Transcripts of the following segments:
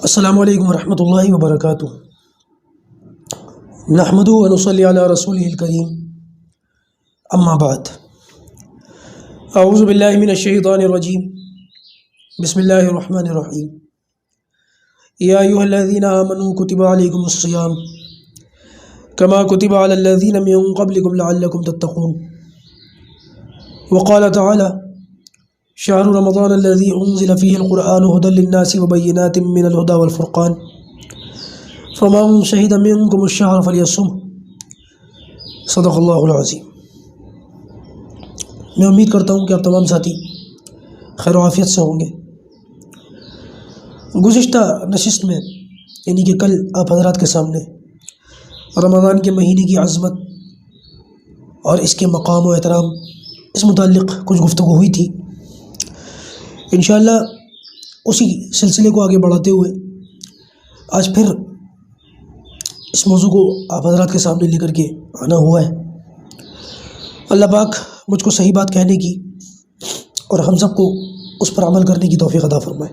السلام علیکم ورحمۃ اللہ وبرکاتہ۔ نحمد و نصلی علی رسول الکریم، اما بعد، اعوذ باللہ من الشیطان الرجیم، بسم اللہ الرحمن الرحیم۔ یا ایھا الذین آمنوا کتب علیکم الصیام کما کتب علی الذین من قبلکم لعلکم تتقون۔ وقال تعالی شہر رمضان الذي انزل فيه القرآن هدى للناس وبينات من الهدى والفرقان فمن شهد منكم الشهر فليصمه۔ صدق اللہ العظیم۔ میں امید کرتا ہوں کہ آپ تمام ساتھی خیر و عافیت سے ہوں گے۔ گزشتہ نشست میں یعنی کہ کل آپ حضرات کے سامنے رمضان کے مہینے کی عظمت اور اس کے مقام و احترام اس متعلق کچھ گفتگو ہوئی تھی۔ انشاءاللہ اسی سلسلے کو آگے بڑھاتے ہوئے آج پھر اس موضوع کو آپ حضرات کے سامنے لے کر کے آنا ہوا ہے۔ اللہ پاک مجھ کو صحیح بات کہنے کی اور ہم سب کو اس پر عمل کرنے کی توفیق عطا فرمائے۔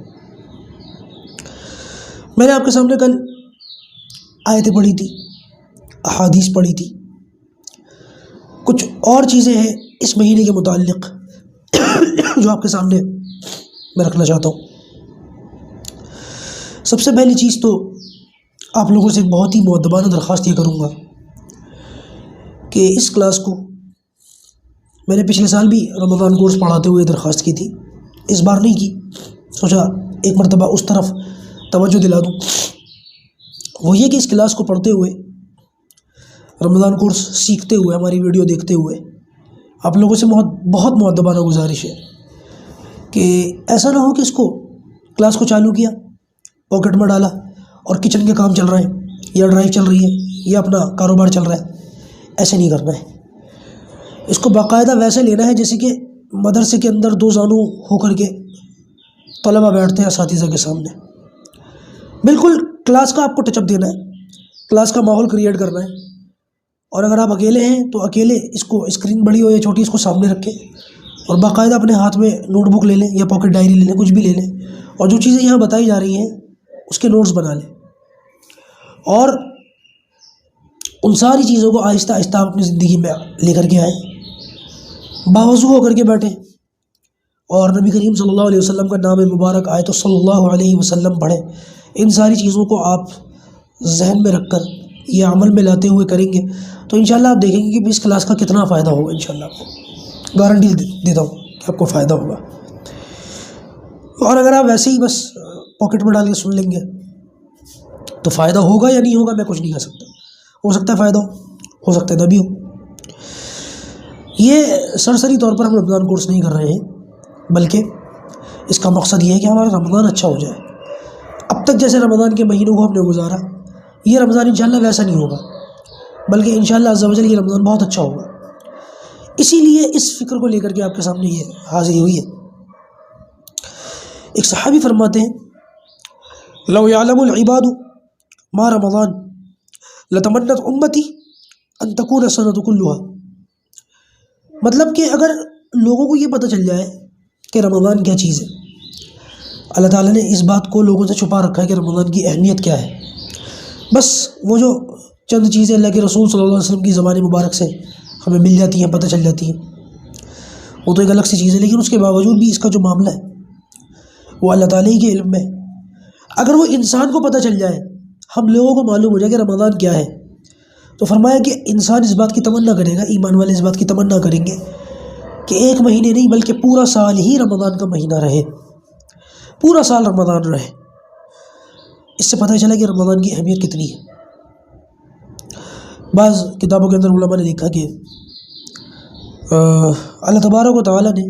میں نے آپ کے سامنے کل آیتیں پڑھی تھی، احادیث پڑھی تھی، کچھ اور چیزیں ہیں اس مہینے کے متعلق جو آپ کے سامنے میں رکھنا چاہتا ہوں۔ سب سے پہلی چیز تو آپ لوگوں سے ایک بہت ہی مؤدبانہ درخواست یہ کروں گا کہ اس کلاس کو میں نے پچھلے سال بھی رمضان کورس پڑھاتے ہوئے درخواست کی تھی، اس بار نہیں کی، سوچا ایک مرتبہ اس طرف توجہ دلا دوں۔ وہ یہ کہ اس کلاس کو پڑھتے ہوئے، رمضان کورس سیکھتے ہوئے، ہماری ویڈیو دیکھتے ہوئے آپ لوگوں سے بہت مؤدبانہ گزارش ہے کہ ایسا نہ ہو کہ اس کو کلاس کو چالو کیا، پاکٹ میں ڈالا اور کچن کے کام چل رہے ہیں یا ڈرائیو چل رہی ہے یا اپنا کاروبار چل رہا ہے، ایسے نہیں کرنا ہے۔ اس کو باقاعدہ ویسے لینا ہے جیسے کہ مدرسے کے اندر دو زانو ہو کر کے طلبہ بیٹھتے ہیں اساتذہ کے سامنے۔ بالکل کلاس کا آپ کو ٹچ اپ دینا ہے، کلاس کا ماحول کریٹ کرنا ہے، اور اگر آپ اکیلے ہیں تو اکیلے اس کو، اسکرین بڑی ہو یا چھوٹی، اس کو سامنے رکھیں اور باقاعدہ اپنے ہاتھ میں نوٹ بک لے لیں یا پاکٹ ڈائری لے لیں، کچھ بھی لے لیں، اور جو چیزیں یہاں بتائی جا رہی ہیں اس کے نوٹس بنا لیں، اور ان ساری چیزوں کو آہستہ آہستہ آپ اپنی زندگی میں لے کر کے آئیں، باوضو ہو کر کے بیٹھیں اور نبی کریم صلی اللہ علیہ وسلم کا نام مبارک آئے تو صلی اللہ علیہ وسلم پڑھیں۔ ان ساری چیزوں کو آپ ذہن میں رکھ کر یا عمل میں لاتے ہوئے کریں گے تو انشاءاللہ آپ دیکھیں گے کہ اس کلاس کا کتنا فائدہ ہوگا۔ انشاءاللہ آپ کو گارنٹی دیتا ہوں کہ آپ کو فائدہ ہوگا۔ اور اگر آپ ویسے ہی بس پاکٹ میں ڈال کے سن لیں گے تو فائدہ ہوگا یا نہیں ہوگا میں کچھ نہیں کہہ سکتا، ہو سکتا ہے فائدہ ہو سکتا ہے نہ بھی ہو۔ یہ سرسری طور پر ہم رمضان کورس نہیں کر رہے ہیں، بلکہ اس کا مقصد یہ ہے کہ ہمارا رمضان اچھا ہو جائے۔ اب تک جیسے رمضان کے مہینوں کو ہم نے گزارا، یہ رمضان انشاءاللہ ویسا نہیں ہوگا، بلکہ انشاءاللہ عز و جل یہ رمضان بہت اچھا ہوگا۔ اسی لیے اس فکر کو لے کر کے آپ کے سامنے یہ حاضری ہوئی ہے۔ ایک صحابی فرماتے ہیں لو یعلم العباد ما رمضان لتمنت امتی ان تکون السنۃ کلها۔ مطلب کہ اگر لوگوں کو یہ پتہ چل جائے کہ رمضان کیا چیز ہے، اللہ تعالیٰ نے اس بات کو لوگوں سے چھپا رکھا ہے کہ رمضان کی اہمیت کیا ہے، بس وہ جو چند چیزیں اللہ کے رسول صلی اللہ علیہ وسلم کی زبان مبارک سے ہمیں مل جاتی ہیں، پتہ چل جاتی ہیں، وہ تو ایک الگ سی چیز ہے، لیکن اس کے باوجود بھی اس کا جو معاملہ ہے وہ اللہ تعالیٰ کے علم میں ہے۔ اگر وہ انسان کو پتہ چل جائے، ہم لوگوں کو معلوم ہو جائے کہ رمضان کیا ہے، تو فرمایا کہ انسان اس بات کی تمنا کرے گا، ایمان والے اس بات کی تمنا کریں گے کہ ایک مہینے نہیں بلکہ پورا سال ہی رمضان کا مہینہ رہے، پورا سال رمضان رہے۔ اس سے پتہ چلا کہ رمضان کی اہمیت کتنی ہے۔ بعض کتابوں کے اندر علماء نے لکھا کہ اللہ تبارک و تعالیٰ نے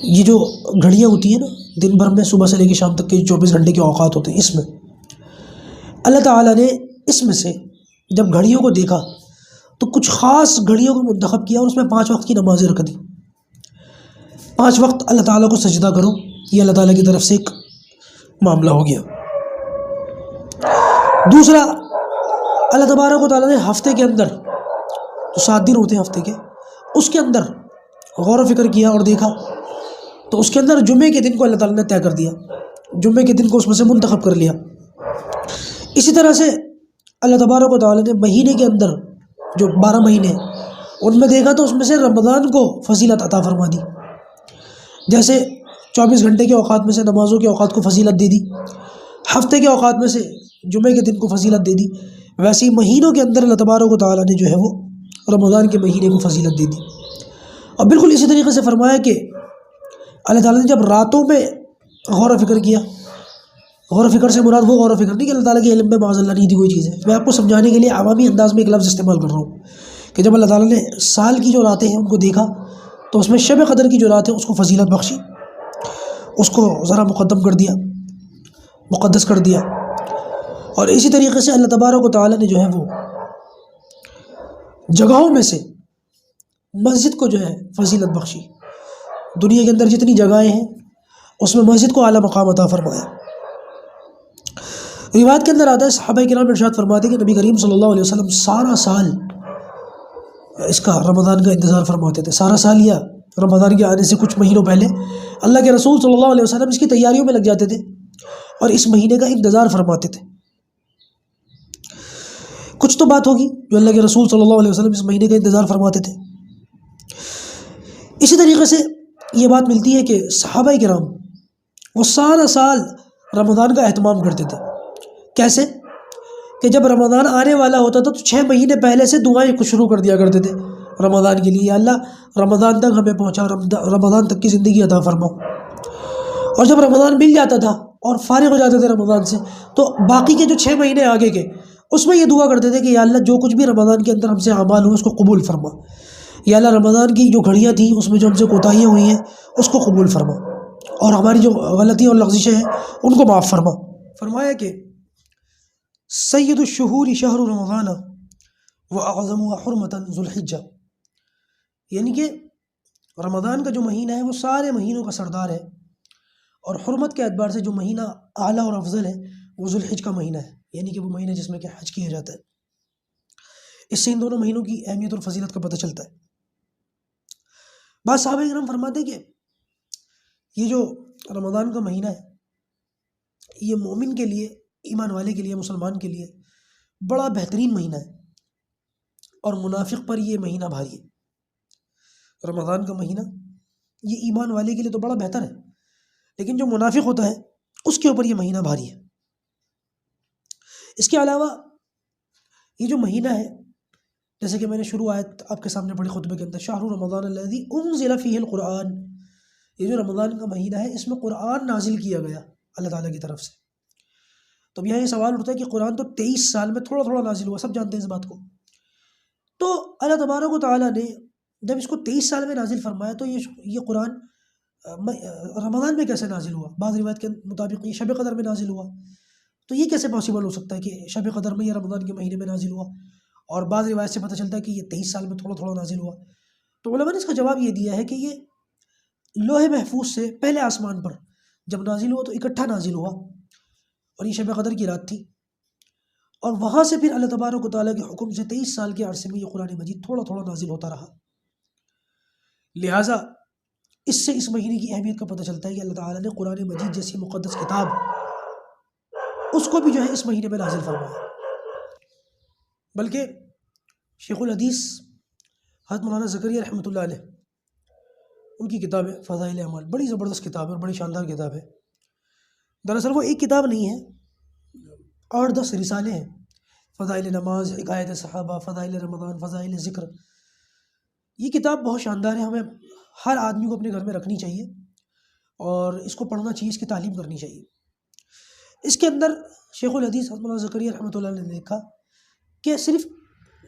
یہ جو گھڑیاں ہوتی ہیں نا دن بھر میں، صبح سے لے کے شام تک کے 24 گھنٹے کے اوقات ہوتے ہیں، اس میں اللہ تعالیٰ نے اس میں سے جب گھڑیوں کو دیکھا تو کچھ خاص گھڑیوں کو منتخب کیا اور اس میں 5 وقت کی نمازیں رکھ دی۔ 5 وقت اللہ تعالیٰ کو سجدہ کرو، یہ اللہ تعالیٰ کی طرف سے ایک معاملہ ہو گیا۔ دوسرا، اللہ تبارک و تعالیٰ نے ہفتے کے اندر جو 7 دن ہوتے ہیں ہفتے کے، اس کے اندر غور و فکر کیا اور دیکھا تو اس کے اندر جمعے کے دن کو اللہ تعالیٰ نے طے کر دیا جمعے کے دن کو اس میں سے منتخب کر لیا۔ اسی طرح سے اللہ تبارک و تعالیٰ نے مہینے کے اندر جو 12 مہینے ان میں دیکھا تو اس میں سے رمضان کو فضیلت عطا فرما دی، جیسے 24 گھنٹے کے اوقات میں سے نمازوں کے اوقات کو فضیلت دے دی، ہفتے کے اوقات میں سے جمعے کے دن کو فضیلت دے دی، ویسے ہی مہینوں کے اندر اللہ تبارک و تعالیٰ نے جو ہے وہ رمضان کے مہینے کو فضیلت دے دی۔ اور بالکل اسی طریقے سے فرمایا کہ اللہ تعالیٰ نے جب راتوں میں غور و فکر کیا، غور و فکر سے مراد وہ غور و فکر نہیں کہ اللہ تعالیٰ کے علم میں معاذ اللہ نہیں تھی کوئی چیز ہے، میں آپ کو سمجھانے کے لیے عوامی انداز میں ایک لفظ استعمال کر رہا ہوں کہ جب اللہ تعالیٰ نے سال کی جو راتیں ہیں ان کو دیکھا تو اس میں شب قدر کی جو رات ہے اس کو فضیلت بخشی، اس کو ذرا مقدم کر دیا، مقدس کر دیا۔ اور اسی طریقے سے اللہ تبارک و تعالیٰ نے جو ہے وہ جگہوں میں سے مسجد کو جو ہے فضیلت بخشی، دنیا کے اندر جتنی جگہیں ہیں اس میں مسجد کو اعلیٰ مقام عطا فرمایا۔ روایت کے اندر آتا ہے صحابہ کرام ارشاد فرماتے کہ نبی کریم صلی اللہ علیہ وسلم سارا سال اس کا رمضان کا انتظار فرماتے تھے، سارا سال یا رمضان کے آنے سے کچھ مہینوں پہلے اللہ کے رسول صلی اللہ علیہ وسلم اس کی تیاریوں میں لگ جاتے تھے اور اس مہینے کا انتظار فرماتے تھے۔ کچھ تو بات ہوگی جو اللہ کے رسول صلی اللہ علیہ وسلم اس مہینے کا انتظار فرماتے تھے۔ اسی طریقے سے یہ بات ملتی ہے کہ صحابہ کرام وہ سارا سال رمضان کا اہتمام کرتے تھے۔ کیسے کہ جب رمضان آنے والا ہوتا تھا تو 6 مہینے پہلے سے دعائیں شروع کر دیا کرتے تھے رمضان کے لیے، یا اللہ رمضان تک ہمیں پہنچا، رمضان تک کی زندگی عطا فرماؤ۔ اور جب رمضان مل جاتا تھا اور فارغ ہو جاتے تھے رمضان سے تو باقی کے جو 6 مہینے آگے کے اس میں یہ دعا کرتے تھے کہ یا اللہ جو کچھ بھی رمضان کے اندر ہم سے اعمال ہوئے اس کو قبول فرما، یا اللہ رمضان کی جو گھڑیاں تھیں اس میں جو ہم سے کوتاہیاں ہوئی ہیں اس کو قبول فرما، اور ہماری جو غلطیاں اور لغزشیں ہیں ان کو معاف فرما۔ فرمایا کہ سید الشہور شہر رمضان واعظمها حرمۃ ذو الحجہ، یعنی کہ رمضان کا جو مہینہ ہے وہ سارے مہینوں کا سردار ہے، اور حرمت کے اعتبار سے جو مہینہ اعلیٰ اور افضل ہے وہ ذو الحج کا مہینہ ہے، یعنی کہ وہ مہینہ جس میں کہ حج کیا جاتا ہے۔ اس سے ان دونوں مہینوں کی اہمیت اور فضیلت کا پتہ چلتا ہے۔ بعض صحابہ کرام فرماتے ہیں کہ یہ جو رمضان کا مہینہ ہے یہ مومن کے لیے، ایمان والے کے لیے، مسلمان کے لیے بڑا بہترین مہینہ ہے، اور منافق پر یہ مہینہ بھاری ہے۔ رمضان کا مہینہ یہ ایمان والے کے لیے تو بڑا بہتر ہے، لیکن جو منافق ہوتا ہے اس کے اوپر یہ مہینہ بھاری ہے۔ اس کے علاوہ یہ جو مہینہ ہے، جیسے کہ میں نے شروع آیت آپ کے سامنے پڑھی خطبے کے اندر، شہر رمضان الذی انزل فیہ القرآن، یہ جو رمضان کا مہینہ ہے اس میں قرآن نازل کیا گیا اللہ تعالیٰ کی طرف سے۔ تو اب یہاں یہ سوال اٹھتا ہے کہ قرآن تو 23 سال میں تھوڑا تھوڑا نازل ہوا، سب جانتے ہیں اس بات کو۔ تو اللہ تبارک و تعالیٰ نے جب اس کو 23 سال میں نازل فرمایا تو یہ قرآن رمضان میں کیسے نازل ہوا؟ بعض روایت کے مطابق یہ شب قدر میں نازل ہوا، تو یہ کیسے پاسبل ہو سکتا ہے کہ شب قدر میں یا رمضان کے مہینے میں نازل ہوا؟ اور بعض روایت سے پتہ چلتا ہے کہ یہ 23 سال میں تھوڑا تھوڑا نازل ہوا۔ تو علماء نے اس کا جواب یہ دیا ہے کہ یہ لوح محفوظ سے پہلے آسمان پر جب نازل ہوا تو اکٹھا نازل ہوا، اور یہ شب قدر کی رات تھی، اور وہاں سے پھر اللہ تبارک و تعالیٰ کے حکم سے 23 سال کے عرصے میں یہ قرآن مجید تھوڑا تھوڑا نازل ہوتا رہا۔ لہٰذا اس سے اس مہینے کی اہمیت کا پتہ چلتا ہے کہ اللہ تعالیٰ نے قرآن مجید جیسی مقدس کتاب اس کو بھی جو ہے اس مہینے میں نازل فرمایا۔ بلکہ شیخ الحدیث حضرت مولانا زکریا رحمۃ اللہ علیہ ان کی کتاب ہے فضائل اعمال، بڑی زبردست کتاب ہے اور بڑی شاندار کتاب ہے۔ دراصل وہ ایک کتاب نہیں ہے، 8-10 رسالے ہیں، فضائل نماز، حکایت صحابہ، فضائل رمضان، فضائل ذکر۔ یہ کتاب بہت شاندار ہے، ہمیں ہر آدمی کو اپنے گھر میں رکھنی چاہیے اور اس کو پڑھنا چاہیے، اس کی تعلیم کرنی چاہیے۔ اس کے اندر شیخ الحدیث حضرت مولانا زکریا رحمۃ اللہ علیہ نے لکھا کہ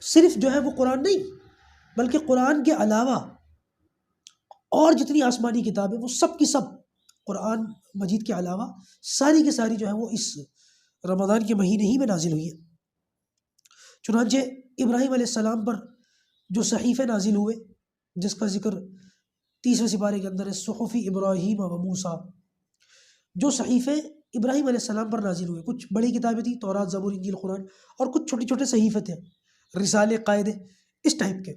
صرف جو ہے وہ قرآن نہیں، بلکہ قرآن کے علاوہ اور جتنی آسمانی کتابیں وہ سب کی سب قرآن مجید کے علاوہ ساری کی ساری جو ہے وہ اس رمضان کے مہینے ہی میں نازل ہوئی ہے۔ چنانچہ ابراہیم علیہ السلام پر جو صحیفے نازل ہوئے، جس کا ذکر 30ویں سپارے کے اندر ہے، صحف ابراہیم و موسیٰ، جو صحیفے ابراہیم علیہ السلام پر نازل ہوئے، کچھ بڑی کتابیں تھیں، تورات، زبور، انجیل، قرآن، اور کچھ چھوٹے چھوٹے صحیفے تھے، رسالے، قاعدے، اس ٹائپ کے۔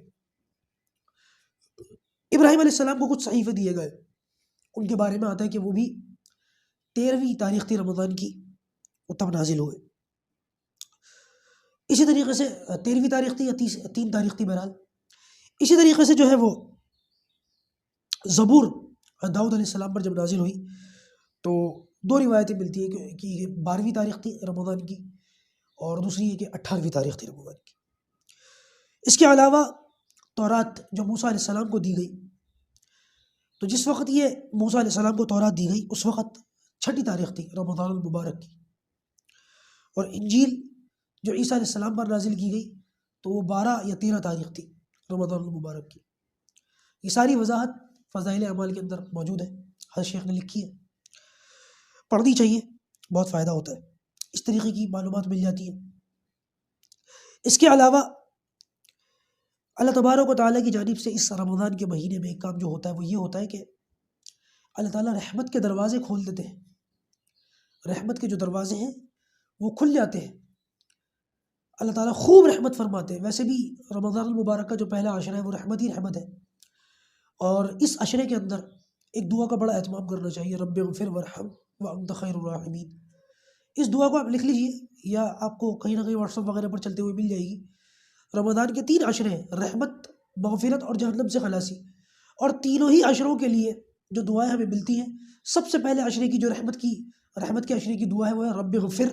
ابراہیم علیہ السلام کو کچھ صحیفے دیے گئے، ان کے بارے میں آتا ہے کہ وہ بھی 13ویں تاریخ تھی رمضان کی، وہ تب نازل ہوئے۔ اسی طریقے سے 13ویں تاریخ تھی یا 3 تاریخ تھی بہرحال۔ اسی طریقے سے جو ہے وہ زبور داؤد علیہ السلام پر جب نازل ہوئی تو 2 روایتیں ملتی ہیں کہ 12ویں تاریخ تھی رمضان کی، اور دوسری یہ کہ 18ویں تاریخ تھی رمضان کی۔ اس کے علاوہ تورات جو موسیٰ علیہ السلام کو دی گئی، تو جس وقت یہ موسیٰ علیہ السلام کو تورات دی گئی اس وقت 6ٹھی تاریخ تھی رمضان المبارک کی، اور انجیل جو عیسیٰ علیہ السلام پر نازل کی گئی تو وہ 12 یا 13 تاریخ تھی رمضان المبارک کی۔ یہ ساری وضاحت فضائل اعمال کے اندر موجود ہے، ہر شیخ نے لکھی ہے، پڑھنی چاہیے، بہت فائدہ ہوتا ہے، اس طریقے کی معلومات مل جاتی ہیں۔ اس کے علاوہ اللہ تبارک و تعالیٰ کی جانب سے اس رمضان کے مہینے میں ایک کام جو ہوتا ہے وہ یہ ہوتا ہے کہ اللہ تعالیٰ رحمت کے دروازے کھول دیتے ہیں، رحمت کے جو دروازے ہیں وہ کھل جاتے ہیں، اللہ تعالیٰ خوب رحمت فرماتے ہیں۔ ویسے بھی رمضان المبارک کا جو پہلا عشرہ ہے وہ رحمت ہی رحمت ہے، اور اس عشرے کے اندر ایک دعا کا بڑا اہتمام کرنا چاہیے، رب اغفر وارحم وانت خیر الراحمین۔ اس دعا کو آپ لکھ لیجئے یا آپ کو کہیں نہ کہیں واٹس ایپ وغیرہ پر چلتے ہوئے مل جائے گی۔ رمضان کے 3 عشرے ہیں، رحمت، مغفرت اور جہنم سے خلاصی، اور تینوں ہی عشروں کے لیے جو دعائیں ہمیں ملتی ہیں، سب سے پہلے عشرے کی جو رحمت کے عشرے کی دعا ہے وہ ہے رب اغفر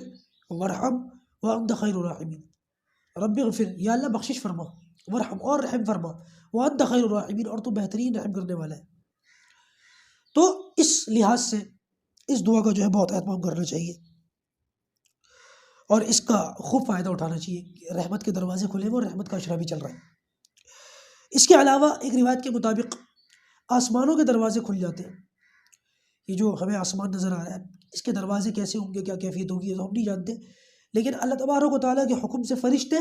وارحم وانت خیر الراحمین۔ رب اغفر، یا اللہ بخشش فرما، ورحم اور رحم فرما، وانت خیر الراحمین، اور تو بہترین رحم کرنے والا ہے۔ تو اس لحاظ سے اس دعا کا جو ہے بہت اہتمام کرنا چاہیے اور اس کا خوب فائدہ اٹھانا چاہیے۔ رحمت کے دروازے کھلے ہوئے اور رحمت کا عشرہ بھی چل رہا ہے۔ اس کے علاوہ ایک روایت کے مطابق آسمانوں کے دروازے کھل جاتے ہیں۔ یہ جو ہمیں آسمان نظر آ رہا ہے اس کے دروازے کیسے ہوں گے، کیا کیفیت ہوگی، یہ تو ہم نہیں جانتے، لیکن اللہ تبارک و تعالیٰ کے حکم سے فرشتے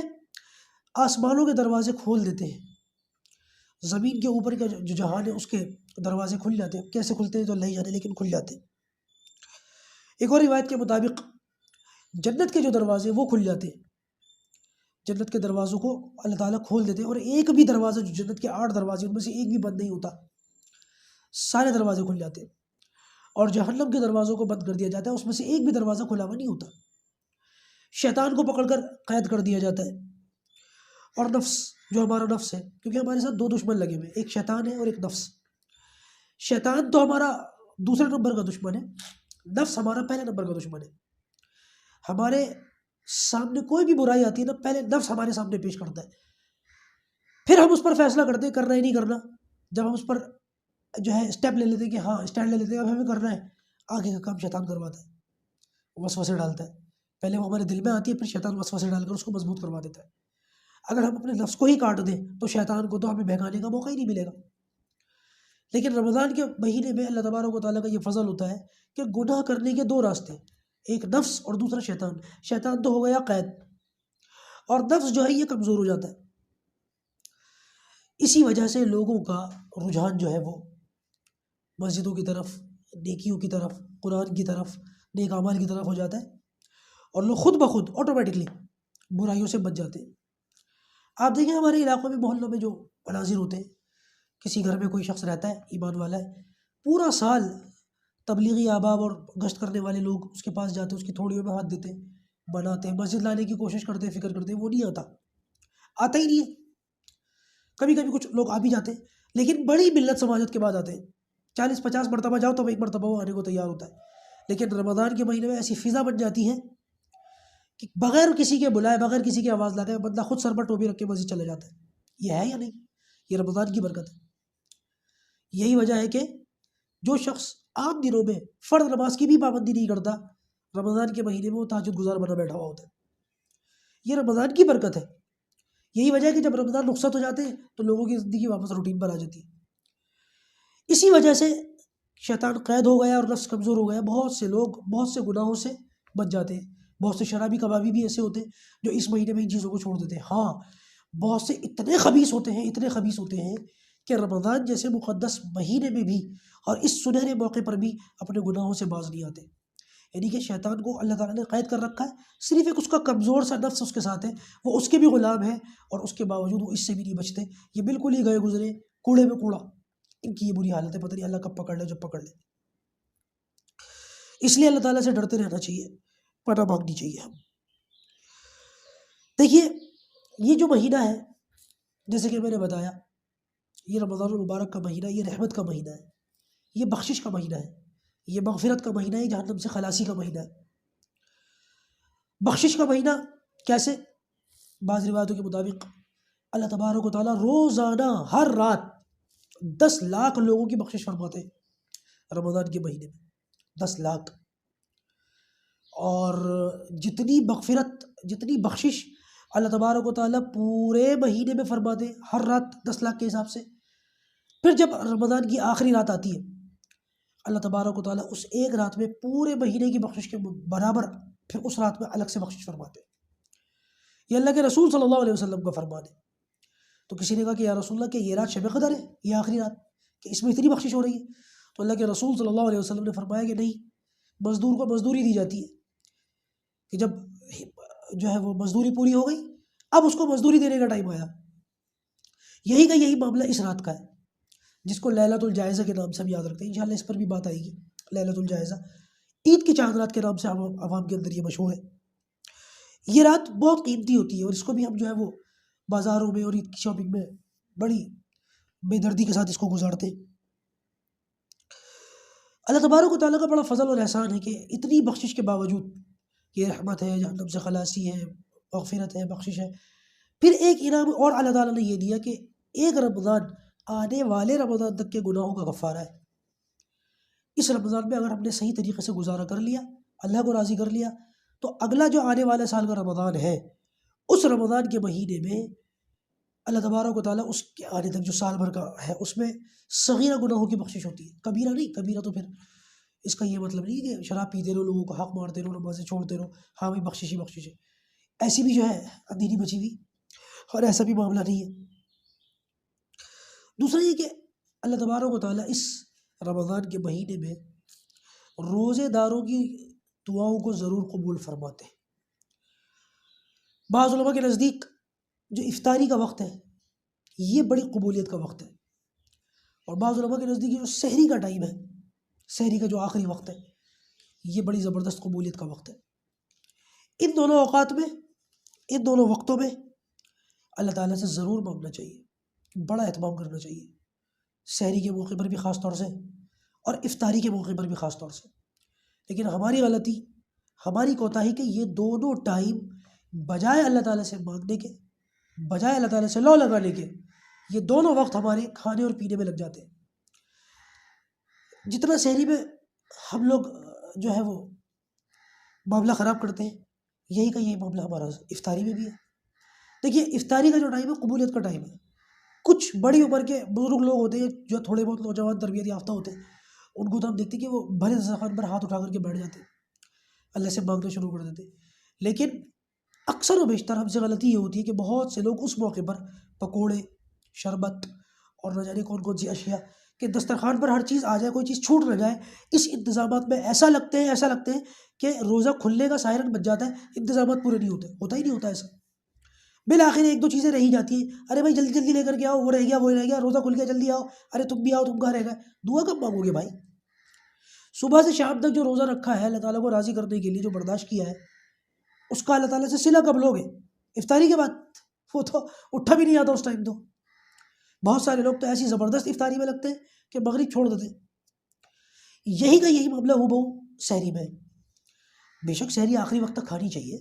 آسمانوں کے دروازے کھول دیتے ہیں۔ زمین کے اوپر کا جو جہان ہے اس کے دروازے کھل جاتے ہیں، کیسے کھلتے ہیں تو اللہ ہی جانے، لیکن کھل جاتے ہیں۔ ایک اور روایت کے مطابق جنت کے جو دروازے وہ کھل جاتے ہیں، جنت کے دروازوں کو اللہ تعالیٰ کھول دیتے ہیں، اور ایک بھی دروازہ، جو جنت کے 8 دروازے ان میں سے ایک بھی بند نہیں ہوتا، سارے دروازے کھل جاتے ہیں، اور جہنم کے دروازوں کو بند کر دیا جاتا ہے، اس میں سے ایک بھی دروازہ کھلا ہوا نہیں ہوتا۔ شیطان کو پکڑ کر قید کر دیا جاتا ہے، اور نفس جو ہمارا نفس ہے، کیونکہ ہمارے ساتھ 2 دشمن لگے ہوئے، ایک شیطان ہے اور ایک نفس۔ شیطان تو ہمارا دوسرے نمبر کا دشمن ہے، نفس ہمارا پہلے نمبر کا دشمن ہے۔ ہمارے سامنے کوئی بھی برائی آتی ہے نا، پہلے نفس ہمارے سامنے پیش کرتا ہے، پھر ہم اس پر فیصلہ کرتے ہیں کرنا ہی نہیں کرنا۔ جب ہم اس پر جو ہے اسٹیپ لے لیتے ہیں کہ ہاں اسٹینڈ لے لیتے ہیں اب ہمیں کرنا ہے، آگے کا کام شیطان کرواتا ہے، وسوسے ڈالتا ہے۔ پہلے وہ ہمارے دل میں آتی ہے، پھر شیطان وسوسے ڈال کر اس کو مضبوط کروا دیتا ہے۔ اگر ہم اپنے نفس کو ہی کاٹ دیں تو شیطان کو تو ہمیں بہکانے کا موقع ہی نہیں ملے گا۔ لیکن رمضان کے مہینے میں اللہ تبارک و تعالیٰ کا یہ فضل ہوتا ہے کہ گناہ کرنے کے 2 راستے، ایک نفس اور دوسرا شیطان۔ شیطان تو ہو گیا قید، اور نفس جو ہے یہ کمزور ہو جاتا ہے۔ اسی وجہ سے لوگوں کا رجحان جو ہے وہ مسجدوں کی طرف، نیکیوں کی طرف، قرآن کی طرف، نیک اعمال کی طرف ہو جاتا ہے، اور لوگ خود بخود آٹومیٹکلی برائیوں سے بچ جاتے ہیں۔ آپ دیکھیں ہمارے علاقوں میں، محلوں میں جو مناظر ہوتے ہیں، کسی گھر میں کوئی شخص رہتا ہے ایمان والا ہے، پورا سال تبلیغی احباب اور گشت کرنے والے لوگ اس کے پاس جاتے ہیں، اس کی تھوڑیوں میں ہاتھ دیتے ہیں، بناتے ہیں، مسجد لانے کی کوشش کرتے ہیں، فکر کرتے ہیں، وہ نہیں آتا ہی نہیں ہے۔ کبھی کبھی کچھ لوگ آ بھی جاتے ہیں، لیکن بڑی ملت سماجت کے بعد آتے ہیں۔ 40-50 مرتبہ جاؤ تو 1 مرتبہ وہ آنے کو تیار ہوتا ہے۔ لیکن رمضان کے مہینے میں ایسی فضا بن جاتی ہے کہ بغیر کسی کے بلائے، بغیر کسی کی آواز لگائے، بندہ خود سر پر ٹوپی رکھ کے مسجد چلا جاتا ہے۔ یہ ہے یا نہیں؟ یہ رمضان کی برکت ہے۔ یہی وجہ ہے کہ جو شخص عام دنوں میں فرض نماز کی بھی پابندی نہیں کرتا، رمضان کے مہینے میں وہ تہجد گزار بنا بیٹھا ہوا ہوتا ہے۔ یہ رمضان کی برکت ہے۔ یہی وجہ ہے کہ جب رمضان رخصت ہو جاتے ہیں تو لوگوں کی زندگی واپس روٹین پر آ جاتی ہے۔ اسی وجہ سے شیطان قید ہو گیا اور نفس کمزور ہو گیا۔ بہت سے لوگ بہت سے گناہوں سے بچ جاتے ہیں۔ بہت سے شرابی کبابی بھی ایسے ہوتے ہیں جو اس مہینے میں ان چیزوں کو چھوڑ دیتے ہیں۔ ہاں، بہت سے اتنے خبیث ہوتے ہیں کہ رمضان جیسے مقدس مہینے میں بھی اور اس سنہرے موقع پر بھی اپنے گناہوں سے باز نہیں آتے۔ یعنی کہ شیطان کو اللہ تعالیٰ نے قید کر رکھا ہے، صرف ایک اس کا کمزور سا نفس اس کے ساتھ ہے، وہ اس کے بھی غلام ہے، اور اس کے باوجود وہ اس سے بھی نہیں بچتے۔ یہ بالکل ہی گئے گزرے کوڑے میں کوڑا، ان کی یہ بری حالت ہے، پتہ نہیں اللہ کب پکڑ لے، جب پکڑ لے۔ اس لیے اللہ تعالیٰ سے ڈرتے رہنا چاہیے، پناہ مانگنی چاہیے ہم۔ دیکھیے یہ جو مہینہ ہے، جیسے کہ میں نے بتایا، یہ رمضان المبارک کا مہینہ، یہ رحمت کا مہینہ ہے، یہ بخشش کا مہینہ ہے، یہ مغفرت کا مہینہ ہے، جہنم سے خلاصی کا مہینہ ہے۔ بخشش کا مہینہ کیسے؟ بعض روایتوں کے مطابق اللہ تبارک و تعالیٰ روزانہ ہر رات 10 لاکھ لوگوں کی بخشش فرماتے ہیں رمضان کے مہینے میں، 10 لاکھ۔ اور جتنی مغفرت، جتنی بخشش اللہ تبارک و تعالیٰ پورے مہینے میں فرماتے ہیں ہر رات 10 لاکھ کے حساب سے، پھر جب رمضان کی آخری رات آتی ہے اللہ تبارک و تعالیٰ اس ایک رات میں پورے مہینے کی بخشش کے برابر پھر اس رات میں الگ سے بخشش فرماتے ہیں۔ یہ اللہ کے رسول صلی اللہ علیہ وسلم کا فرمان ہے۔ تو کسی نے کہا کہ یا رسول اللہ کہ یہ رات شب قدر ہے، یہ آخری رات، کہ اس میں اتنی بخشش ہو رہی ہے؟ تو اللہ کے رسول صلی اللہ علیہ وسلم نے فرمایا کہ نہیں، مزدور کو مزدوری دی جاتی ہے، کہ جب جو ہے وہ مزدوری پوری ہو گئی اب اس کو مزدوری دینے کا ٹائم آیا۔ یہی کا یہی معاملہ اس رات کا ہے، جس کو لیلۃ الجائزہ کے نام سے ہم یاد رکھتے ہیں، انشاءاللہ اس پر بھی بات آئے گی۔ لیلۃ الجائزہ عید کی چاند رات کے نام سے عوام کے اندر یہ مشہور ہے۔ یہ رات بہت قیمتی ہوتی ہے، اور اس کو بھی ہم جو ہے وہ بازاروں میں اور عید کی شاپنگ میں بڑی بے دردی کے ساتھ اس کو گزارتے ہیں۔ اللہ تبارک و تعالیٰ کا بڑا فضل اور احسان ہے کہ اتنی بخشش کے باوجود، یہ رحمت ہے، جہنم سے خلاصی ہے، مغفرت ہے، بخشش ہے، پھر ایک انعام اور اللہ تعالیٰ نے یہ دیا کہ ایک رمضان آنے والے رمضان تک کے گناہوں کا کفارہ ہے۔ اس رمضان میں اگر ہم نے صحیح طریقے سے گزارا کر لیا، اللہ کو راضی کر لیا، تو اگلا جو آنے والے سال کا رمضان ہے، اس رمضان کے مہینے میں اللہ تبارک و تعالیٰ اس کے آنے تک جو سال بھر کا ہے اس میں صغیرہ گناہوں کی بخشش ہوتی ہے، کبیرہ نہیں۔ کبیرہ تو پھر اس کا یہ مطلب نہیں کہ شراب پیتے رہو، لوگوں کو حق مارتے رہو، نمازیں چھوڑتے رہو، ہاں بھائی بخشش ہی بخشش ہے، ایسی بھی جو ہے اندھیری بچی ہوئی، اور ایسا بھی معاملہ نہیں ہے۔ دوسرا یہ کہ اللہ تبارک و تعالیٰ اس رمضان کے مہینے میں روزے داروں کی دعاؤں کو ضرور قبول فرماتے ہیں۔ بعض علماء کے نزدیک جو افطاری کا وقت ہے یہ بڑی قبولیت کا وقت ہے، اور بعض علماء کے نزدیک جو سحری کا ٹائم ہے، سحری کا جو آخری وقت ہے، یہ بڑی زبردست قبولیت کا وقت ہے۔ ان دونوں اوقات میں، ان دونوں وقتوں میں اللہ تعالیٰ سے ضرور مانگنا چاہیے، بڑا اہتمام کرنا چاہیے، سحری کے موقع پر بھی خاص طور سے اور افطاری کے موقع پر بھی خاص طور سے۔ لیکن ہماری غلطی، ہماری کوتاہی کہ یہ دونوں ٹائم بجائے اللہ تعالیٰ سے مانگنے کے، بجائے اللہ تعالیٰ سے لو لگانے کے، یہ دونوں وقت ہمارے کھانے اور پینے میں لگ جاتے ہیں۔ جتنا سحری میں ہم لوگ جو ہے وہ معاملہ خراب کرتے ہیں، یہی کا یہی معاملہ ہمارا افطاری میں بھی ہے۔ دیکھیے افطاری کا جو ٹائم ہے قبولیت کا ٹائم ہے۔ کچھ بڑی عمر کے بزرگ لوگ ہوتے ہیں جو تھوڑے بہت نوجوان تربیت یافتہ ہوتے ہیں، ان کو تو ہم دیکھتے ہیں کہ وہ بھرے دسترخوان پر ہاتھ اٹھا کر کے بیٹھ جاتے ہیں، اللہ سے مانگنا شروع کر دیتے ہیں۔ لیکن اکثر و بیشتر ہم سے غلطی یہ ہوتی ہے کہ بہت سے لوگ اس موقع پر پکوڑے، شربت اور نہ جانے کون کون سی اشیاء کہ دسترخوان پر ہر چیز آ جائے، کوئی چیز چھوٹ نہ جائے، اس انتظامات میں ایسا لگتے ہیں کہ روزہ کھلنے کا سائرن بج جاتا ہے، انتظامات پورے نہیں ہوتے، ہوتا ہی نہیں ہوتا ایسا۔ بالآخر ایک دو چیزیں رہی جاتی ہیں، ارے بھائی جلدی جلدی لے کر کے آؤ، وہ رہ گیا، روزہ کھل گیا جلدی آؤ، ارے تم بھی آؤ، تم کہاں رہ گئے، دعا کب مانگو گے بھائی؟ صبح سے شام تک جو روزہ رکھا ہے اللہ تعالیٰ کو راضی کرنے کے لیے، جو برداشت کیا ہے، اس کا اللہ تعالیٰ سے صلہ کب لوگے؟ افطاری کے بعد؟ وہ تو اٹھا بھی نہیں آتا اس ٹائم تو۔ بہت سارے لوگ تو ایسی زبردست افطاری میں لگتے ہیں کہ مغرب چھوڑ دیتے ہیں۔ یہی کا یہی معاملہ ہو بہو سحری میں۔ بے شک سحری آخری وقت تک کھانی چاہیے،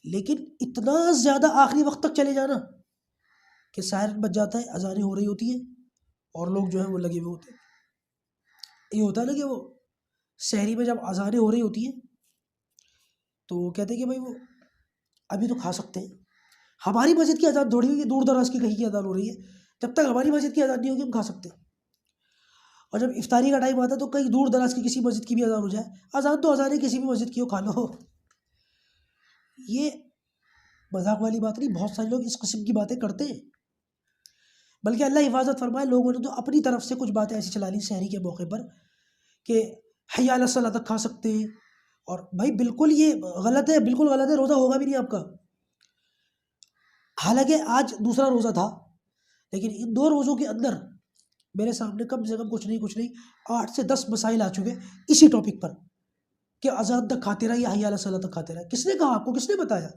لیکن اتنا زیادہ آخری وقت تک چلے جانا کہ سائرن بج جاتا ہے، اذانیں ہو رہی ہوتی ہیں اور لوگ جو ہیں وہ لگے ہوئے ہوتے ہیں۔ یہ ہوتا ہے نا کہ وہ سحری میں جب اذانیں ہو رہی ہوتی ہیں تو کہتے ہیں کہ بھائی وہ ابھی تو کھا سکتے ہیں، ہماری مسجد کی اذان تھوڑی ہوئی، دور دراز کی کہیں کی اذان ہو رہی ہے، جب تک ہماری مسجد کی اذان نہیں ہوگی ہم کھا سکتے ہیں۔ اور جب افطاری کا ٹائم آتا ہے تو کہیں دور دراز کی کسی مسجد کی بھی اذان ہو جائے، اذان تو اذان ہے، کسی بھی مسجد کی ہو، کھا لو۔ یہ مذاق والی بات نہیں، بہت سارے لوگ اس قسم کی باتیں کرتے ہیں، بلکہ اللہ حفاظت فرمائے، لوگوں نے تو اپنی طرف سے کچھ باتیں ایسی چلا لی سحری کے موقع پر کہ حی علی الصلاۃ تک کھا سکتے ہیں، اور بھائی بالکل یہ غلط ہے، بالکل غلط ہے، روزہ ہوگا بھی نہیں آپ کا۔ حالانکہ آج دوسرا روزہ تھا، لیکن ان دو روزوں کے اندر میرے سامنے کم سے کم کچھ نہیں 8 سے 10 مسائل آ چکے اسی ٹاپک پر کہ اذان تک کھاتے رہے یا حی علی الصلاۃ تک کھاتے رہے؟ کس نے کہا آپ کو؟ کس نے بتایا؟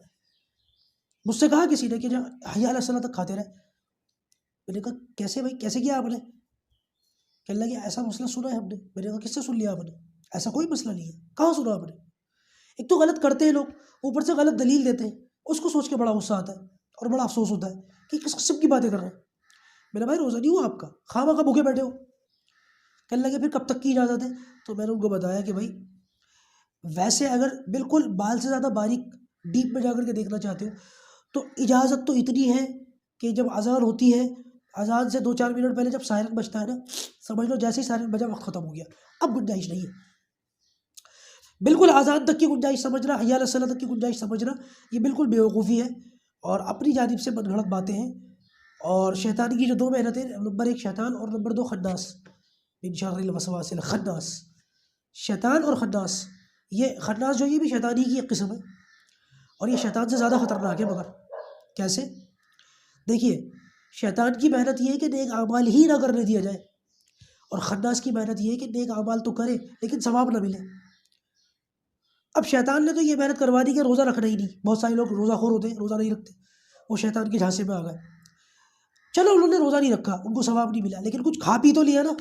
مجھ سے کہا کسی نے کہ حی علی الصلاۃ تک کھاتے رہے؟ میں نے کہا کیسے بھائی، کیسے کیا آپ نے؟ کہنے لگے ایسا مسئلہ سنا ہے ہم نے۔ میں نے کہا کس سے سن لیا آپ نے؟ ایسا کوئی مسئلہ نہیں ہے، کہاں سنا آپ نے؟ ایک تو غلط کرتے ہیں لوگ، اوپر سے غلط دلیل دیتے ہیں، اس کو سوچ کے بڑا غصہ آتا ہے اور بڑا افسوس ہوتا ہے کہ کس قسم کی باتیں کر رہے ہیں۔ میرا بھائی روزہ نہیں ہوا آپ کا، خواہ مخواہ بھوکے بیٹھے ہو۔ کہنے لگے پھر کب تک کی اجازت ہے؟ تو میں نے ان کو بتایا کہ بھائی ویسے اگر بالکل بال سے زیادہ باریک ڈیپ میں جا کر کے دیکھنا چاہتے ہو تو اجازت تو اتنی ہے کہ جب اذان ہوتی ہے، اذان سے 2-4 منٹ پہلے جب سائرن بجتا ہے نا، سمجھ لو جیسے ہی سائرن بجا وقت ختم ہو گیا، اب گنجائش نہیں ہے۔ بالکل اذان تک کی گنجائش سمجھنا، حی علی الصلاۃ تک کی گنجائش سمجھنا، یہ بالکل بیوقوفی ہے اور اپنی جانب سے من گھڑت باتیں ہیں۔ اور شیطان کی جو 2 محنتیں، نمبر 1 شیطان اور نمبر 2 خناس، من شر الوسواس الخناس۔ شیطان اور خناس، یہ خناس جو یہ بھی شیطانی کی ایک قسم ہے اور یہ شیطان سے زیادہ خطرناک ہے۔ مگر کیسے؟ دیکھیے، شیطان کی محنت یہ ہے کہ نیک اعمال ہی نہ کرنے دیا جائے، اور خناس کی محنت یہ ہے کہ نیک اعمال تو کرے لیکن ثواب نہ ملے۔ اب شیطان نے تو یہ محنت کروا دی کہ روزہ رکھنا ہی نہیں۔ بہت سارے لوگ روزہ خور ہوتے ہیں، روزہ نہیں رکھتے، وہ شیطان کے جھانسے میں آ گئے۔ چلو انہوں نے روزہ نہیں رکھا، ان کو ثواب نہیں ملا، لیکن کچھ کھا پی تو لیا نا،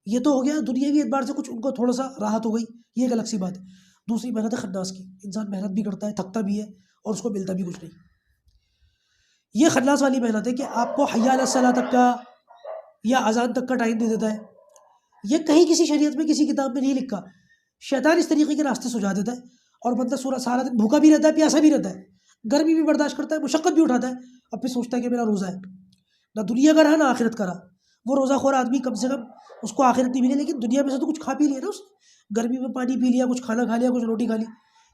یہ تو ہو گیا دنیاوی اعتبار سے، کچھ ان کو تھوڑا سا راحت ہو گئی، یہ ایک الگ سی بات ہے۔ دوسری محنت ہے خناس کی، انسان محنت بھی کرتا ہے، تھکتا بھی ہے اور اس کو ملتا بھی کچھ نہیں۔ یہ خناس والی محنت ہے کہ آپ کو حی علی الصلاۃ تک کا یا اذان تک کا ٹائم دے دیتا ہے۔ یہ کہیں کسی شریعت میں کسی کتاب میں نہیں لکھا۔ شیطان اس طریقے کے راستے سجا دیتا ہے اور بندہ سارا دن بھوکا بھی رہتا ہے، پیاسا بھی رہتا ہے، گرمی بھی برداشت کرتا ہے، مشقت بھی اٹھاتا ہے، اب پھر سوچتا ہے کہ میرا روزہ ہے، نہ دنیا کا رہا نہ آخرت کا رہا۔ وہ روزہ خور آدمی کم سے کم اس کو آخرت نہیں ملے، لیکن دنیا میں سے تو کچھ کھا پی لیا نا اس نے، گرمی میں پانی پی لیا، کچھ کھانا کھا لیا، کچھ روٹی کھا لی،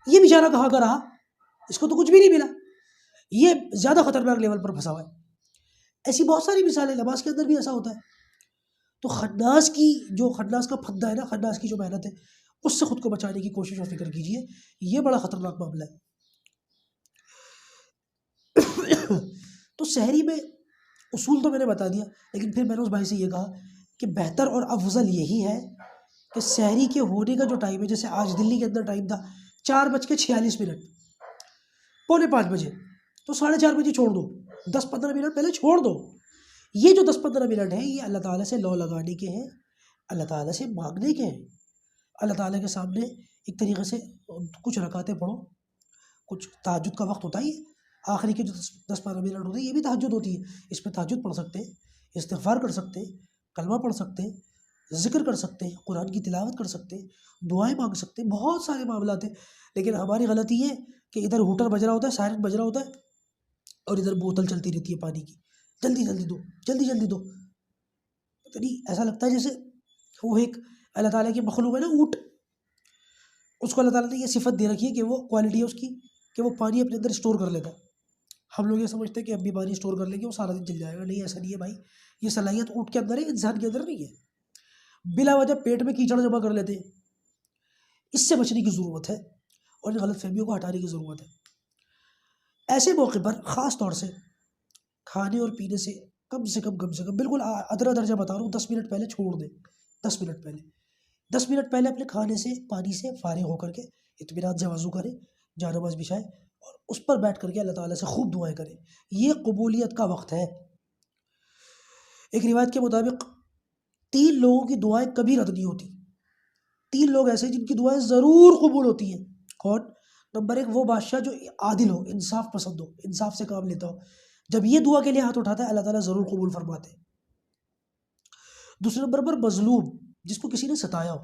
یہ بیچارہ کہاں کا رہا؟ اس کو تو کچھ بھی نہیں ملا۔ یہ زیادہ خطرناک لیول پر پھنسا ہوا ہے۔ ایسی بہت ساری مثالیں، نماز کے اندر بھی ایسا ہوتا ہے۔ تو خناس کا پھندا ہے نا، خناس کی جو محنت ہے، اس سے خود کو بچانے کی کوشش اور فکر کیجیے، یہ بڑا خطرناک معاملہ ہے۔ تو سحری میں اصول تو میں نے بتا دیا، لیکن پھر میں نے اس بھائی سے یہ کہا کہ بہتر اور افضل یہی ہے کہ سحری کے ہونے کا جو ٹائم ہے، جیسے آج دلی کے اندر ٹائم تھا 4:46، 4:45 بجے، تو 4:30 بجے چھوڑ دو، 10-15 منٹ پہلے چھوڑ دو۔ یہ جو 10-15 منٹ ہیں، یہ اللہ تعالیٰ سے لو لگانے کے ہیں، اللہ تعالیٰ سے مانگنے کے ہیں، اللہ تعالیٰ کے سامنے ایک طریقے سے کچھ رکعتیں پڑھو، کچھ تہجد کا وقت ہوتا ہے، آخری کے جو 10-15 منٹ ہوتے ہیں، یہ بھی تہجد ہوتی ہے، اس میں تہجد پڑھ سکتے ہیں، استغفار کر سکتے ہیں، کلمہ پڑھ سکتے ہیں، ذکر کر سکتے ہیں، قرآن کی تلاوت کر سکتے ہیں، دعائیں مانگ سکتے ہیں، بہت سارے معاملات ہیں۔ لیکن ہماری غلطی یہ ہے کہ ادھر ہوٹر بج رہا ہوتا ہے، سائرن بج رہا ہوتا ہے، اور ادھر بوتل چلتی رہتی ہے پانی کی، جلدی جلدی دو، جلدی جلدی دو۔ ایسا لگتا ہے جیسے وہ ایک اللہ تعالیٰ کی مخلوق ہے نا، اونٹ، اس کو اللہ تعالیٰ نے یہ صفت دے رکھی ہے کہ وہ کوالٹی ہے اس کی کہ وہ پانی اپنے اندر اسٹور کر لیتا ہے۔ ہم لوگ یہ سمجھتے ہیں کہ اب بھی پانی اسٹور کر لیں گے وہ سارا دن چل جائے گا، نہیں، ایسا نہیں ہے بھائی۔ یہ صلاحیت اونٹ کے اندر ہے، انسان کے اندر نہیں ہے۔ بلا وجہ پیٹ میں کیچڑ جمع کر لیتے ہیں، اس سے بچنے کی ضرورت ہے اور ان غلط فہمیوں کو ہٹانے کی ضرورت ہے۔ ایسے موقع پر خاص طور سے کھانے اور پینے سے کم بالکل ادنا درجہ بتا رہا ہوں، 10 منٹ پہلے چھوڑ دیں، 10 منٹ پہلے، 10 منٹ پہلے اپنے کھانے سے، پانی سے فارغ ہو کر کے اطمینان سے وضو کریں، جا نماز بچھائیں اور اس پر بیٹھ کر کے اللہ تعالیٰ سے خوب دعائیں کریں۔ یہ قبولیت کا وقت ہے۔ ایک روایت کے مطابق 3 لوگوں کی دعائیں کبھی رد نہیں ہوتی۔ 3 لوگ ایسے جن کی دعائیں ضرور قبول ہوتی ہیں۔ کون؟ نمبر 1 وہ بادشاہ جو عادل ہو، انصاف پسند ہو، انصاف سے کام لیتا ہو، جب یہ دعا کے لیے ہاتھ اٹھاتا ہے اللہ تعالیٰ ضرور قبول فرماتے ہیں۔ دوسرے نمبر پر مظلوم، جس کو کسی نے ستایا ہو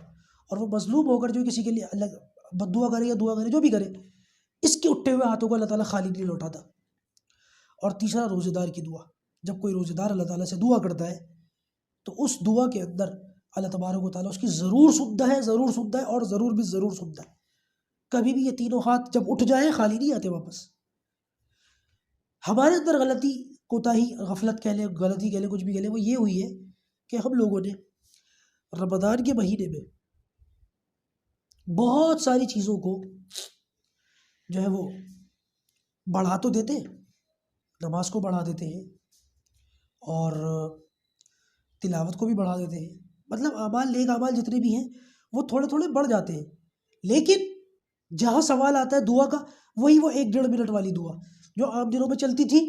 اور وہ مظلوم ہو کر جو کسی کے لیے اللہ بد دعا کرے یا دعا کرے، جو بھی کرے، اس کے اٹھے ہوئے ہاتھوں کو اللہ تعالیٰ خالی نہیں لوٹاتا۔ اور تیسرا روزے دار کی دعا، جب کوئی روزے دار اللہ تعالیٰ سے دعا کرتا ہے تو اس دعا کے اندر اللہ تبارک و تعالیٰ اس کی ضرور سنتا ہے اور ضرور بھی ضرور سنتا ہے۔ کبھی بھی یہ تینوں ہاتھ جب اٹھ جائیں خالی نہیں آتے واپس۔ ہمارے اندر غلطی، کوتاہی، غفلت کہہ لیں، غلطی کہہ لیں، کچھ بھی کہہ لیں، وہ یہ ہوئی ہے کہ ہم لوگوں نے رمضان کے مہینے میں بہت ساری چیزوں کو جو ہے وہ بڑھا تو دیتے ہیں، نماز کو بڑھا دیتے ہیں اور تلاوت کو بھی بڑھا دیتے ہیں، مطلب اعمال، نیک اعمال جتنے بھی ہیں وہ تھوڑے تھوڑے بڑھ جاتے ہیں، لیکن جہاں سوال آتا ہے دعا کا، وہی وہ 1-1.5 منٹ والی دعا جو عام دنوں میں چلتی تھی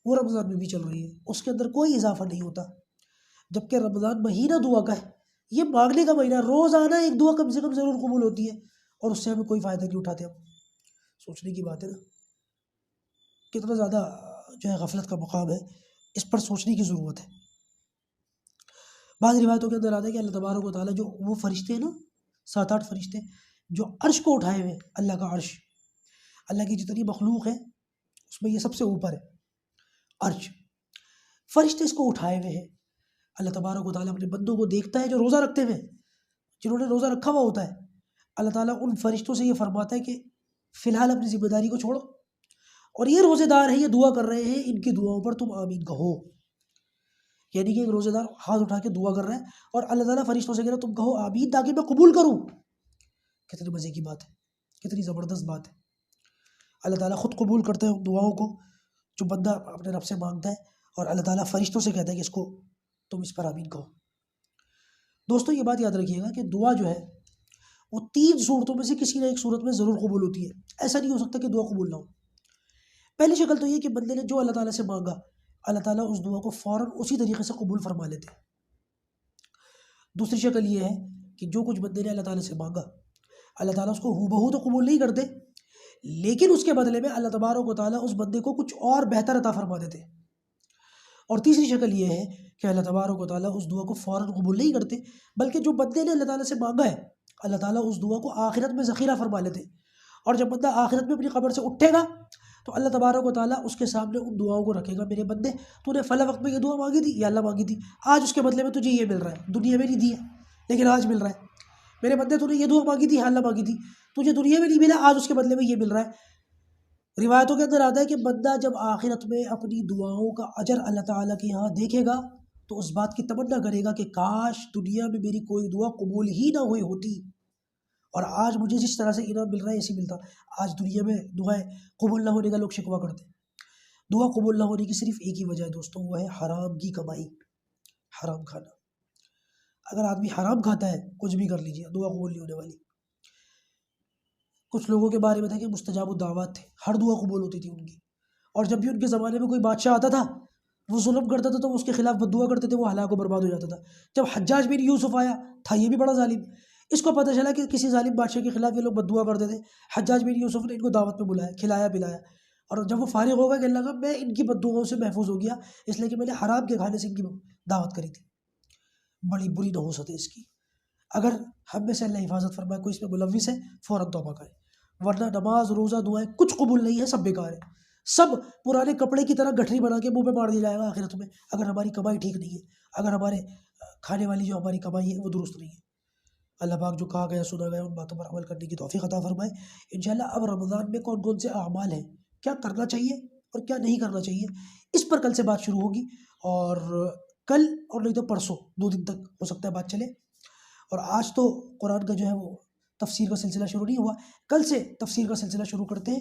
وہ رمضان میں بھی چل رہی ہے، اس کے اندر کوئی اضافہ نہیں ہوتا، جبکہ رمضان مہینہ دعا کا ہے، یہ مانگنے کا مہینہ، روزانہ ایک دعا کم سے کم ضرور قبول ہوتی ہے، اور اس سے ہمیں کوئی فائدہ نہیں اٹھاتے ہم۔ سوچنے کی بات ہے نا، کتنا زیادہ جو ہے غفلت کا مقام ہے، اس پر سوچنے کی ضرورت ہے۔ بعض روایتوں کے اندر آتا ہے کہ اللہ تبارک و تعالیٰ جو وہ فرشتے ہیں نا، 7-8 فرشتے جو عرش کو اٹھائے ہوئے، اللہ کا عرش، اللہ کی جتنی مخلوق ہے اس میں یہ سب سے اوپر ہے عرش، فرشتے اس کو اٹھائے ہوئے ہیں۔ اللہ تبارک و تعالیٰ اپنے بندوں کو دیکھتا ہے جو روزہ رکھتے ہوئے، جنہوں نے روزہ رکھا ہوا ہوتا ہے، اللہ تعالیٰ ان فرشتوں سے یہ فرماتا ہے کہ فی الحال اپنی ذمہ داری کو چھوڑو، اور یہ روزے دار ہیں، یہ دعا کر رہے ہیں، ان کی دعاؤں پر تم آمین کہو۔ یعنی کہ ایک روزے دار ہاتھ اٹھا کے دعا کر رہا ہے اور اللہ تعالیٰ فرشتوں سے کہہ رہا ہے تم کہو آمین تاکہ میں قبول کروں۔ کتنے مزے کی بات ہے، کتنی زبردست بات ہے۔ اللہ تعالیٰ خود قبول کرتے ہیں ان دعاؤں کو جو بندہ اپنے رب سے مانگتا ہے، اور اللہ تعالیٰ فرشتوں سے کہتا ہے کہ اس کو تم اس پر آمین کہو۔ دوستو یہ بات یاد رکھیے گا کہ دعا جو ہے وہ 3 صورتوں میں سے کسی نہ ایک صورت میں ضرور قبول ہوتی ہے، ایسا نہیں ہو سکتا کہ دعا قبول نہ ہو۔ پہلی شکل تو یہ کہ بندے نے جو اللہ تعالیٰ سے مانگا، اللہ تعالیٰ اس دعا کو فوراً اسی طریقے سے قبول فرما لیتے ہیں۔ دوسری شکل یہ ہے کہ جو کچھ بندے نے اللہ تعالیٰ سے مانگا، اللہ تعالیٰ اس کو ہو بہو تو قبول نہیں کرتے، لیکن اس کے بدلے میں اللہ تبارک و تعالیٰ اس بندے کو کچھ اور بہتر عطا فرما دیتے ہیں۔ اور تیسری شکل یہ ہے کہ اللہ تبارک و تعالیٰ اس دعا کو فوراً قبول نہیں کرتے، بلکہ جو بندے نے اللہ تعالیٰ سے مانگا ہے، اللہ تعالیٰ اس دعا کو آخرت میں ذخیرہ فرما لیتے ہیں، اور جب بندہ آخرت میں اپنی قبر سے اٹھے گا تو اللہ تبارک و تعالیٰ اس کے سامنے ان دعاؤں کو رکھے گا، میرے بندے تو نے فلاں وقت میں یہ دعا مانگی تھی، یا اللہ مانگی تھی، آج اس کے بدلے میں تجھے یہ مل رہا ہے، دنیا میں نہیں دیا لیکن آج مل رہا ہے۔ میرے بندے تو نے یہ دعا مانگی تھی، یا اللہ مانگی تھی، تجھے دنیا میں نہیں ملا، آج اس کے بدلے میں یہ مل رہا ہے۔ روایتوں کے اندر آتا ہے کہ بندہ جب آخرت میں اپنی دعاؤں کا اجر اللہ تعالیٰ کے یہاں دیکھے گا تو اس بات کی تمنا کرے گا کہ کاش دنیا میں میری کوئی دعا قبول ہی نہ ہوئی ہوتی، اور آج مجھے جس طرح سے انعام مل رہا ہے ایسے ملتا۔ آج دنیا میں دعائیں قبول نہ ہونے کا لوگ شکوہ کرتے ہیں۔ دعا قبول نہ ہونے کی صرف ایک ہی وجہ ہے دوستوں، وہ ہے حرام کی کمائی، حرام کھانا۔ اگر آدمی حرام کھاتا ہے کچھ بھی کر لیجیے، دعا قبول نہیں ہونے والی۔ کچھ لوگوں کے بارے میں تھا کہ مستجاب الدعوات تھے، ہر دعا قبول ہوتی تھی ان کی، اور جب بھی ان کے زمانے میں کوئی بادشاہ آتا تھا وہ ظلم کرتا تھا تو اس کے خلاف بد دعا کرتے تھے، وہ ہلاک و برباد ہو جاتا تھا۔ جب حجاج بن یوسف آیا تھا، یہ بھی بڑا ظالم، اس کو پتہ چلا کہ کسی ظالم بادشاہ کے خلاف یہ لوگ بد دعا کرتے تھے، حجاج بن یوسف نے ان کو دعوت میں بلایا، کھلایا پلایا، اور جب وہ فارغ ہوگا کہ اللہ کا میں ان کی بد دعاؤں سے محفوظ ہو گیا اس لیے کہ میں نے حرام کے کھانے سے ان کی دعوت کری تھی۔ بڑی بری نحوست ہے اس کی۔ اگر ہم میں سے اللہ حفاظت فرمائے کوئی اس میں ملوث ہے فوراً توبہ کرے، ورنہ نماز روزہ دعائیں کچھ قبول نہیں ہے، سب بیکار ہے، سب پرانے کپڑے کی طرح گٹھری بنا کے منہ پہ مار دیا جائے گا آخرت میں، اگر ہماری کمائی ٹھیک نہیں ہے، اگر ہمارے کھانے والی جو ہماری کمائی ہے وہ درست نہیں ہے۔ اللہ پاک جو کہا گیا سنا گیا ان باتوں پر عمل کرنے کی توفیق عطا فرمائے۔ انشاءاللہ اب رمضان میں کون کون سے اعمال ہیں، کیا کرنا چاہیے اور کیا نہیں کرنا چاہیے، اس پر کل سے بات شروع ہوگی، اور کل اور نہیں تو پرسوں 2 دن تک ہو سکتا ہے بات چلے۔ اور آج تو قرآن کا جو ہے وہ تفسیر کا سلسلہ شروع نہیں ہوا، کل سے تفسیر کا سلسلہ شروع کرتے ہیں۔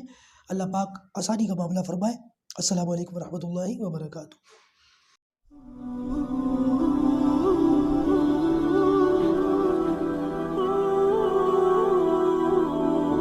اللہ پاک آسانی کا معاملہ فرمائے۔ السلام علیکم ورحمۃ اللہ وبرکاتہ۔